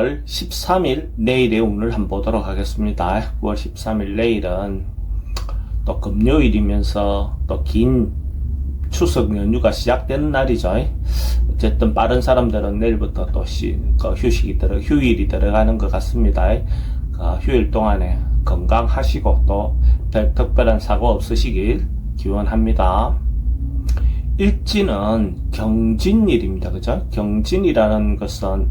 9월 13일 내일의 운을 한번 보도록 하겠습니다. 9월 13일 내일은 또 금요일이면서 또 긴 추석 연휴가 시작되는 날이죠. 어쨌든 빠른 사람들은 내일부터 또 휴일이 들어가는 것 같습니다. 휴일 동안에 건강하시고 또 특별한 사고 없으시길 기원합니다. 일지는 경진일입니다. 그죠? 경진이라는 것은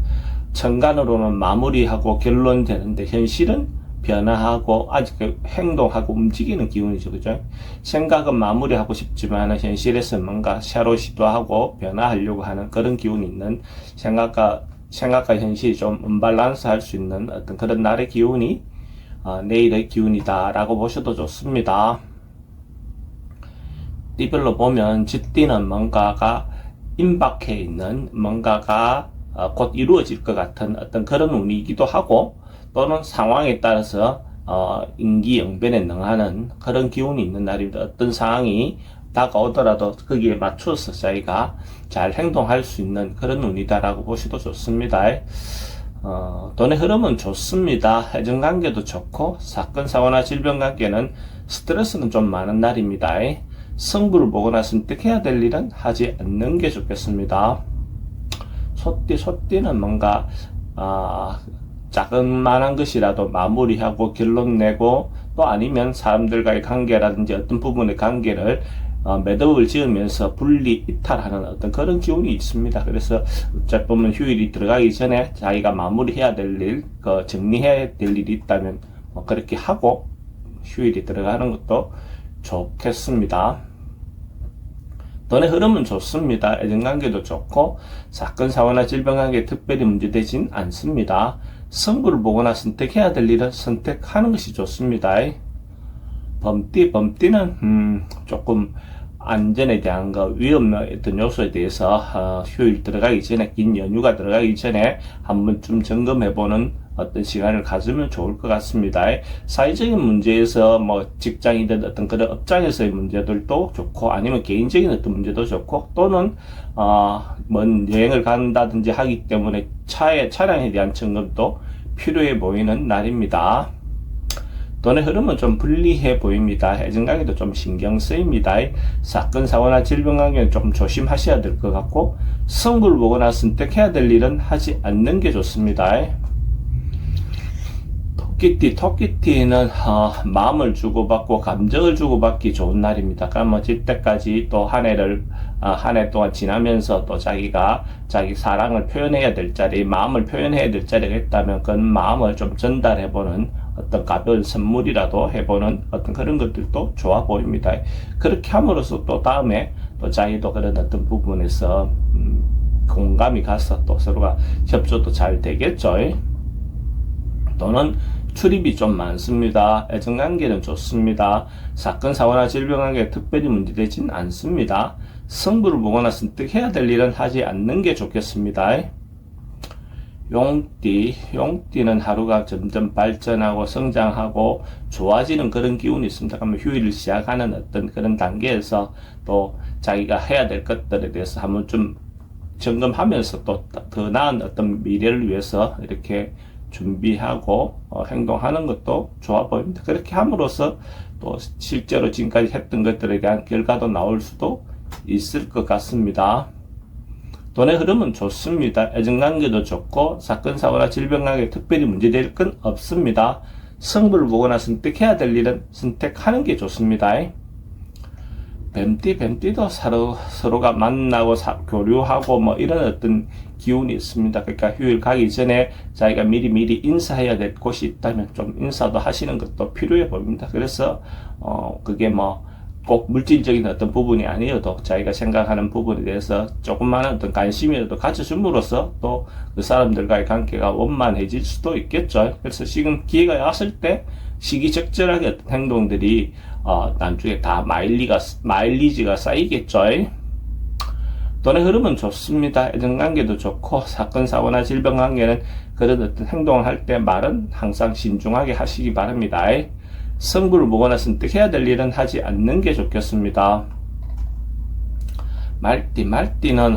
천간으로는 마무리하고 결론되는데 현실은 변화하고 아직 행동하고 움직이는 기운이죠. 그죠? 생각은 마무리하고 싶지만 현실에서 뭔가 새로 시도하고 변화하려고 하는 그런 기운이 있는 생각과 현실이 좀 언밸런스 할 수 있는 어떤 그런 날의 기운이 내일의 기운이다 라고 보셔도 좋습니다. 띠별로 보면 쥐띠는 뭔가가 임박해 있는 뭔가가 곧 이루어질 것 같은 어떤 그런 운이기도 하고 또는 상황에 따라서 임기응변에 능하는 그런 기운이 있는 날입니다. 어떤 상황이 다가오더라도 거기에 맞춰서 자기가 잘 행동할 수 있는 그런 운이다라고 보셔도 좋습니다. 돈의 흐름은 좋습니다. 애정관계도 좋고 사건, 사고나 질병 관계는 스트레스는 좀 많은 날입니다. 승부를 보거나 선택해야 될 일은 하지 않는 게 좋겠습니다. 소띠는 뭔가 작은만한 것이라도 마무리하고 결론 내고 또 아니면 사람들과의 관계라든지 어떤 부분의 관계를 매듭을 지으면서 분리 이탈하는 어떤 그런 기운이 있습니다. 그래서 어차피 보면 휴일이 들어가기 전에 자기가 마무리해야 될 일, 정리해야 될 일이 있다면 그렇게 하고 휴일이 들어가는 것도 좋겠습니다. 돈의 흐름은 좋습니다. 애정관계도 좋고 사건, 사고나 질병 관계에 특별히 문제되진 않습니다. 승부를 보거나 선택해야 될 일은 선택하는 것이 좋습니다. 범띠는 조금 안전에 대한 위험의 어떤 요소에 대해서 휴일 들어가기 전에, 긴 연휴가 들어가기 전에 한번쯤 점검해보는 어떤 시간을 가지면 좋을 것 같습니다. 사회적인 문제에서 직장이든 어떤 그런 업장에서의 문제들도 좋고 아니면 개인적인 어떤 문제도 좋고 또는 먼 여행을 간다든지 하기 때문에 차량에 대한 점검도 필요해 보이는 날입니다. 돈의 흐름은 좀 불리해 보입니다. 애정관계도 좀 신경 쓰입니다. 사건, 사고나 질병 관계는 조금 조심하셔야 될 것 같고 승부를 보거나 선택해야 될 일은 하지 않는 게 좋습니다. 토끼띠는 마음을 주고받고 감정을 주고받기 좋은 날입니다. 그러면 이때까지 또 한 해 동안 지나면서 또 자기 사랑을 표현해야 될 자리, 마음을 표현해야 될 자리가 있다면 그 마음을 좀 전달해보는 어떤 가벼운 선물이라도 해보는 어떤 그런 것들도 좋아 보입니다. 그렇게 함으로써 또 다음에 또 자기도 그런 어떤 부분에서 공감이 가서 또 서로가 협조도 잘 되겠죠. 또는 출입이 좀 많습니다. 애정관계는 좋습니다. 사건, 사고나 질병 관계에 특별히 문제되진 않습니다. 승부를 보거나 선택해야 될 일은 하지 않는 게 좋겠습니다. 용띠는 하루가 점점 발전하고 성장하고 좋아지는 그런 기운이 있습니다. 그러면 휴일을 시작하는 어떤 그런 단계에서 또 자기가 해야 될 것들에 대해서 한번 좀 점검하면서 또 더 나은 어떤 미래를 위해서 이렇게 준비하고 행동하는 것도 좋아 보입니다. 그렇게 함으로써 또 실제로 지금까지 했던 것들에 대한 결과도 나올 수도 있을 것 같습니다. 돈의 흐름은 좋습니다. 애정관계도 좋고 사건, 사고나 질병 관계에 특별히 문제될 건 없습니다. 승부를 보거나 선택해야 될 일은 선택하는 게 좋습니다. 뱀띠도 서로가 만나고 교류하고 이런 어떤 기운이 있습니다. 그러니까 휴일 가기 전에 자기가 미리 인사해야 될 곳이 있다면 좀 인사도 하시는 것도 필요해 보입니다. 그래서 그게 꼭 물질적인 어떤 부분이 아니어도 자기가 생각하는 부분에 대해서 조금만 어떤 관심이라도 가져줌으로써 또 그 사람들과의 관계가 원만해질 수도 있겠죠. 그래서 지금 기회가 왔을 때 시기적절하게 어떤 행동들이 나중에 다 마일리지가 쌓이겠죠. 돈의 흐름은 좋습니다. 애정관계도 좋고 사건, 사고나 질병 관계는 그런 어떤 행동을 할 때 말은 항상 신중하게 하시기 바랍니다. 승부를 보거나 선택해야 될 일은 하지 않는 게 좋겠습니다. 말띠는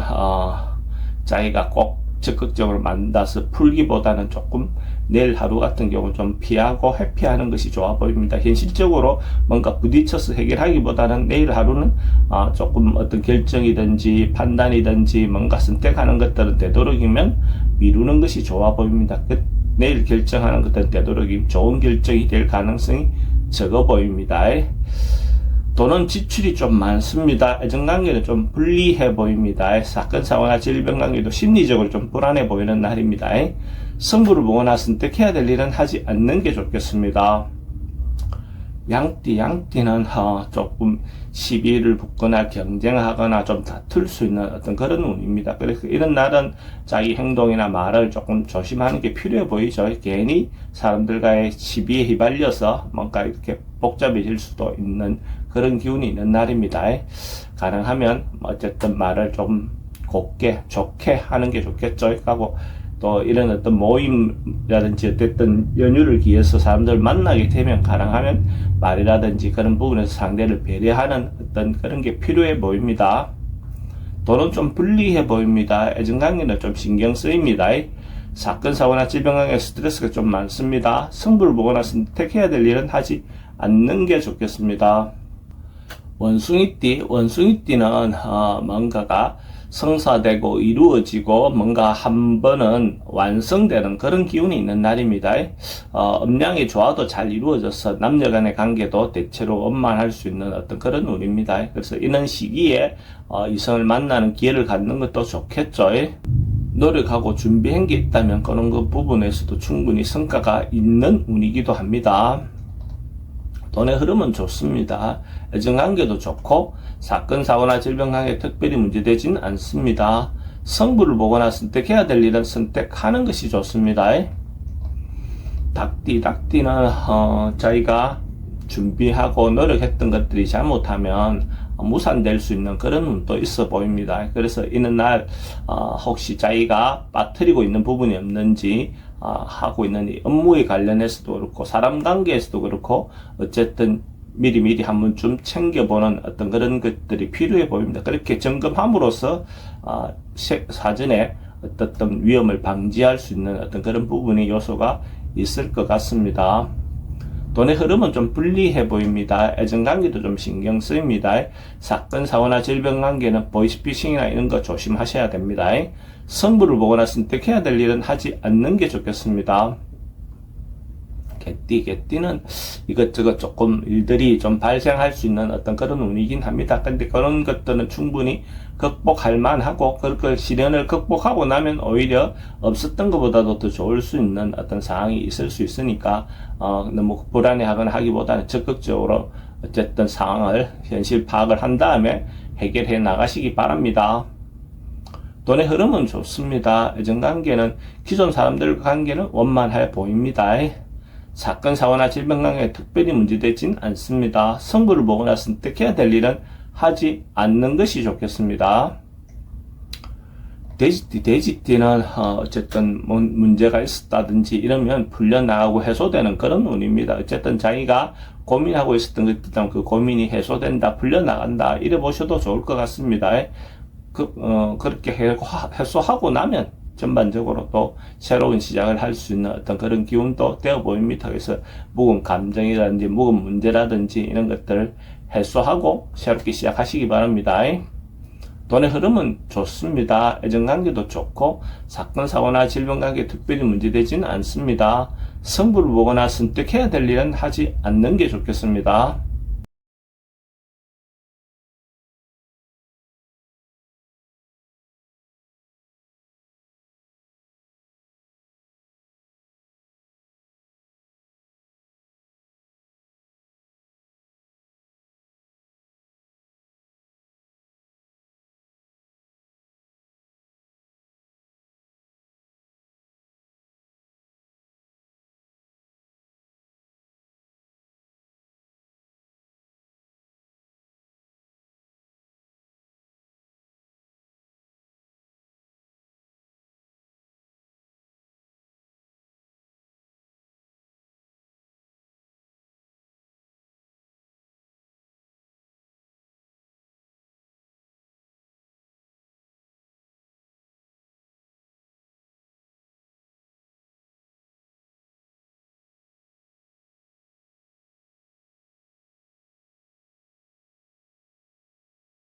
자기가 꼭 적극적으로 만나서 풀기보다는 조금 내일 하루 같은 경우 좀 피하고 회피하는 것이 좋아 보입니다. 현실적으로 뭔가 부딪혀서 해결하기보다는 내일 하루는 조금 어떤 결정이든지 판단이든지 뭔가 선택하는 것들은 되도록이면 미루는 것이 좋아 보입니다. 내일 결정하는 것들은 되도록이면 좋은 결정이 될 가능성이 적어 보입니다. 돈은 지출이 좀 많습니다. 애정관계는 좀 불리해 보입니다. 사건, 사고나 질병관계도 심리적으로 좀 불안해 보이는 날입니다. 승부를 보거나 선택해야 될 일은 하지 않는 게 좋겠습니다. 양띠는 조금 시비를 붙거나 경쟁하거나 좀 다툴 수 있는 어떤 그런 운입니다. 그래서 이런 날은 자기 행동이나 말을 조금 조심하는 게 필요해 보이죠. 괜히 사람들과의 시비에 휘말려서 뭔가 이렇게 복잡해질 수도 있는 그런 기운이 있는 날입니다. 가능하면 어쨌든 말을 좀 곱게 좋게 하는 게 좋겠죠. 하고 또 이런 어떤 모임이라든지 어쨌든 연휴를 기해서 사람들을 만나게 되면 가능하면 말이라든지 그런 부분에서 상대를 배려하는 어떤 그런 게 필요해 보입니다. 돈은 좀 불리해 보입니다. 애정관계는 좀 신경 쓰입니다. 사건, 사고나 질병관계 스트레스가 좀 많습니다. 승부를 보거나 선택해야 될 일은 하지 않는 게 좋겠습니다. 원숭이띠는 뭔가가 성사되고 이루어지고 뭔가 한 번은 완성되는 그런 기운이 있는 날입니다. 음량이 좋아도 잘 이루어져서 남녀간의 관계도 대체로 원만할 수 있는 어떤 그런 운입니다. 그래서 이런 시기에 이성을 만나는 기회를 갖는 것도 좋겠죠. 노력하고 준비한 게 있다면 그런 그 부분에서도 충분히 성과가 있는 운이기도 합니다. 돈의 흐름은 좋습니다. 애정관계도 좋고 사건, 사고나 질병관계 특별히 문제되진 않습니다. 승부를 보거나 선택해야 될 일은 선택하는 것이 좋습니다. 닭띠는 자기가 준비하고 노력했던 것들이 잘못하면 무산될 수 있는 그런 운도 있어 보입니다. 그래서 이는 날 혹시 자기가 빠뜨리고 있는 부분이 없는지 하고 있는 이 업무에 관련해서도 그렇고 사람 관계에서도 그렇고 어쨌든 미리미리 한 번쯤 챙겨보는 어떤 그런 것들이 필요해 보입니다. 그렇게 점검함으로써 사전에 어떤 위험을 방지할 수 있는 어떤 그런 부분이 요소가 있을 것 같습니다. 돈의 흐름은 좀 불리해 보입니다. 애정관계도 좀 신경 쓰입니다. 사건, 사고나 질병관계는 보이스피싱이나 이런 거 조심하셔야 됩니다. 승부를 보거나 선택해야 될 일은 하지 않는 게 좋겠습니다. 개띠는 이것저것 조금 일들이 좀 발생할 수 있는 어떤 그런 운이긴 합니다. 근데 그런 것들은 충분히 극복할 만하고 그걸 시련을 극복하고 나면 오히려 없었던 것보다도 더 좋을 수 있는 어떤 상황이 있을 수 있으니까 너무 불안해하거나 하기보다는 적극적으로 어쨌든 상황을 현실 파악을 한 다음에 해결해 나가시기 바랍니다. 돈의 흐름은 좋습니다. 애정관계는 기존 사람들과 관계는 원만해 보입니다. 사건, 사고나 질병관계에 특별히 문제되진 않습니다. 승부를 보거나 선택해야 될 일은 하지 않는 것이 좋겠습니다. 돼지띠는 어쨌든 문제가 있었다든지 이러면 풀려나가고 해소되는 그런 운입니다. 어쨌든 자기가 고민하고 있었던 것들 그 고민이 해소된다, 풀려나간다 이래 보셔도 좋을 것 같습니다. 그렇게 해소하고 나면 전반적으로 또 새로운 시작을 할 수 있는 어떤 그런 기운도 되어 보입니다. 그래서 묵은 감정이라든지 묵은 문제라든지 이런 것들을 해소하고 새롭게 시작하시기 바랍니다. 돈의 흐름은 좋습니다. 애정관계도 좋고 사건, 사고나 질병관계 특별히 문제되지는 않습니다. 승부를 보거나 선택해야 될 일은 하지 않는 게 좋겠습니다.